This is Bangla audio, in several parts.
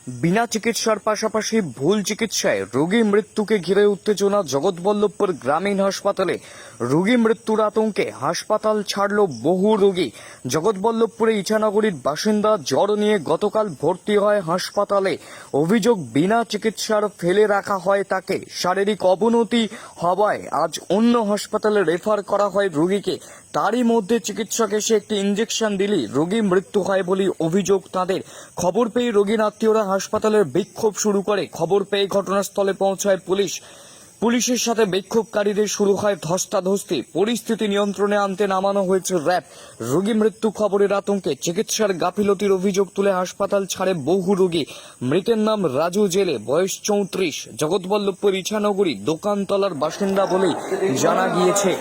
বিনা চিকিৎসার পাশাপাশি ভুল চিকিৎসায় রোগী মৃত্যুকে ঘিরে উত্তেজনা জগৎবল্লভপুর গ্রামীণ হাসপাতালে। রোগী মৃত্যুর আতঙ্কে হাসপাতাল ছাড়ল বহু রোগী। জগৎবল্লভপুরে ইছানগরীর বাসিন্দা জ্বর নিয়ে গতকাল ভর্তি হয় হাসপাতালে। অভিযোগ, বিনা চিকিৎসার ফেলে রাখা হয় তাকে। শারীরিক অবনতি হওয়ায় আজ অন্য হাসপাতালে রেফার করা হয় রোগীকে। তারই মধ্যে চিকিৎসক এসে একটি ইঞ্জেকশন দিলেই রোগী মৃত্যু হয় বলে অভিযোগ তাদের। খবর পেয়ে রোগীর আত্মীয়রা হাসপাতালের বিক্ষোভ শুরু করে। খবর পেয়ে ঘটনাস্থলে পৌঁছায় পুলিশ। পুলিশের সাথে বিক্ষোভকারীদের শুরু হয় ধস্তাধস্তি। পরিস্থিতি নিয়ন্ত্রণে আনতে নামানো হয়েছে র্যাব। রোগী মৃত্যু খবরের আতঙ্কে চিকিৎসার গাফিলতির অভিযোগ তুলে হাসপাতাল ছাড়ে বহু রোগী। মৃতের নাম রাজু জেলে, বয়স 34, জগৎবল্লভপুর ইছানগরী দোকানতলার বাসিন্দা বলেই জানা গিয়েছে।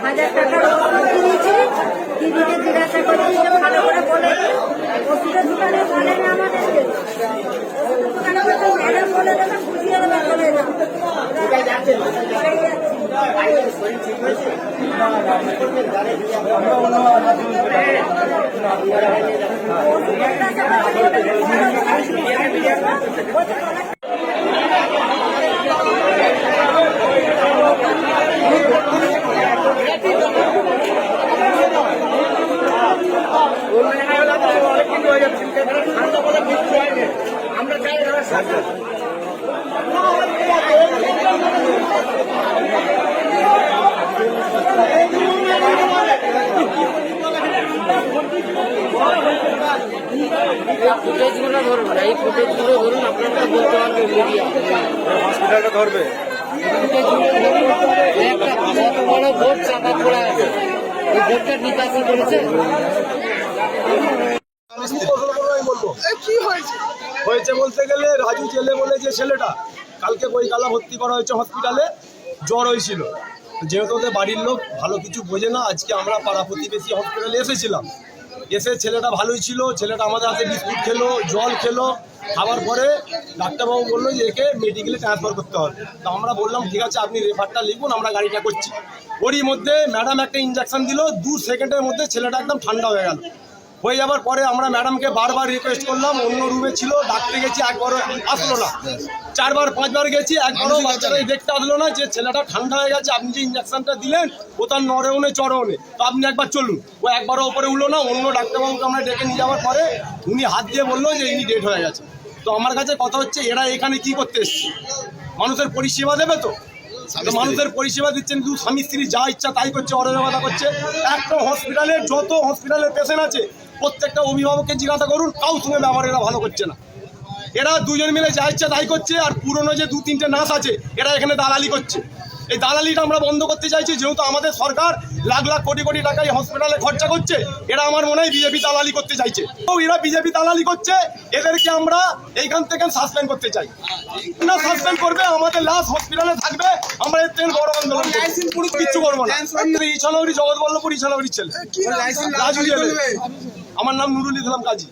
হাজার টাকার টিভিতে জিজ্ঞাসা করছি, ভালো করে বলে ওষুধের দোকানে বলেন আমাদেরকে, দোকানে বলতে ম্যাডাম বলে দেবেন, বুঝিয়ে দেবেন, বলে আমরা চাই ফুটেজগুলো ধরুন, এই ফুটেজগুলো ধরুন, আপনারা বলতে পারবেন মিডিয়া হসপিটালটা ধরবে। একটা কত বড় বোর্ড চাপা পড়ে আছে, এই বোর্ডটা নিকাশি করেছে। কি হয়েছে বলতে গেলে, রাজু জেলে বলে যে ছেলেটা কালকে বইকালা ভর্তি করা হয়েছে হসপিটালে, জ্বর হয়েছিল। যেহেতু ওদের বাড়ির লোক ভালো কিছু বোঝে না, আজকে আমরা পাড়া প্রতিবেশী হসপিটালে এসেছিলাম। এসে ছেলেটা ভালোই ছিল, ছেলেটা আমাদের হাতে বিস্কুট খেলো, জল খেলো। খাওয়ার পরে ডাক্তারবাবু বললো যে একে মেডিকেলে ট্রান্সফার করতে হবে। তো আমরা বললাম ঠিক আছে, আপনি রেফারটা লিখুন, আমরা গাড়িটা করছি। ওরই মধ্যে ম্যাডাম একটা ইঞ্জেকশন দিল, 2 সেকেন্ডের মধ্যে ছেলেটা একদম ঠান্ডা হয়ে গেল। হয়ে যাবার পরে আমরা ম্যাডামকে বারবার রিকোয়েস্ট করলাম, অন্য রুমে ছিল, ডাক্তার গেছি, একবারও আসলো না। 4বার 5বার গেছি, একবারও বাচ্চারা দেখতে আসলো না যে ছেলেটা ঠান্ডা হয়ে গেছে। আপনি যে ইঞ্জেকশনটা দিলেন ও তার নড়েও নেই চড়েও নেই, তো আপনি একবার চলুন। ও একবারও ওপরে উঠলো না। অন্য ডাক্তারবাবুকে আমরা ডেকে নিয়ে যাওয়ার পরে উনি হাত দিয়ে বললো যে ইনি ডেড হয়ে গেছে। তো আমার কাছে কথা হচ্ছে, এরা এখানে কি করতে এসছে? মানুষের পরিষেবা দেবে তো? মানুষের পরিষেবা দিচ্ছেন, কিন্তু স্বামী স্ত্রী যা ইচ্ছা তাই করছে, অরাজকতা করছে। একটা হসপিটালে যত হসপিটালের পেশেন্ট আছে প্রত্যেকটা অভিভাবককে জিজ্ঞাসা করুন, কাউ সঙ্গে ব্যবহার এরা ভালো করছে না। এরা দুজন মিলে যা ইচ্ছা তাই করছে। আর পুরনো যে 2-3টে নার্স আছে, এরা এখানে দালালি করছে। এই দালালিটা আমরা বন্ধ করতে চাইছি। যেহেতু আমাদের সরকার লাখ লাখ কোটি কোটি টাকা এই হসপিটালে খরচা করছে, এরা আমার মনে হয় বিজেপি দালালি করতে চাইছে। তো এরা বিজেপি দালালি করছে, এদেরকে আমরা এইখান থেকে সাসপেন্ড করতে চাই। না সাসপেন্ড করবে, আমাদের লাশ হসপিটালে থাকবে, আমরা এর থেকে বড় আন্দোলন কিচ্ছু করবো না। ইছানগরী জগৎবল্লভপুর ইছানগরীর ছেলে রাজু জেলে। আমার নাম নুরুল ইসলাম কাজী।